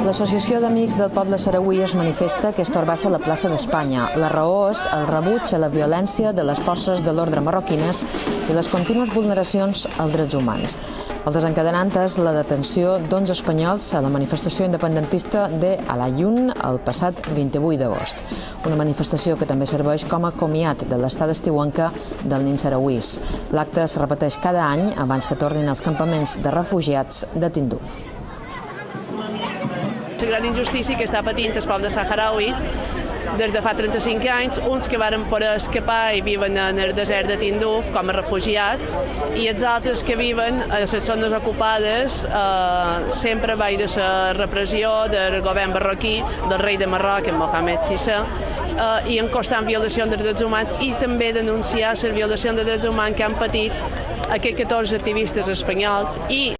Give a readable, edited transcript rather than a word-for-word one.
L'Associació d'Amics del Poble Sarauí es manifesta aquesta hora baixa a la plaça d'Espanya. La raó és el rebuig a la violència de les forces de l'ordre marroquines i les contínues vulneracions als drets humans. El desencadenant és la detenció d'11 espanyols a la manifestació independentista de Alayun el passat 28 d'agost. Una manifestació que també serveix com a comiat de l'estada estiuenca del nin sarauís. L'acte es repeteix cada any abans que tornin als campaments de refugiats de Tinduf. La gran injustícia que està patint el poble saharaui des de fa 35 anys, uns que varen poder escapar i viuen en el desert de Tinduf com a refugiats i els altres que viven a les zones ocupades sempre va de la repressió del govern marroquí, del rei de Marroc, en Mohamed VI, i en constant violació dels drets humans i també denunciar les violacions de drets humans que han patit aquests 14 activistes espanyols i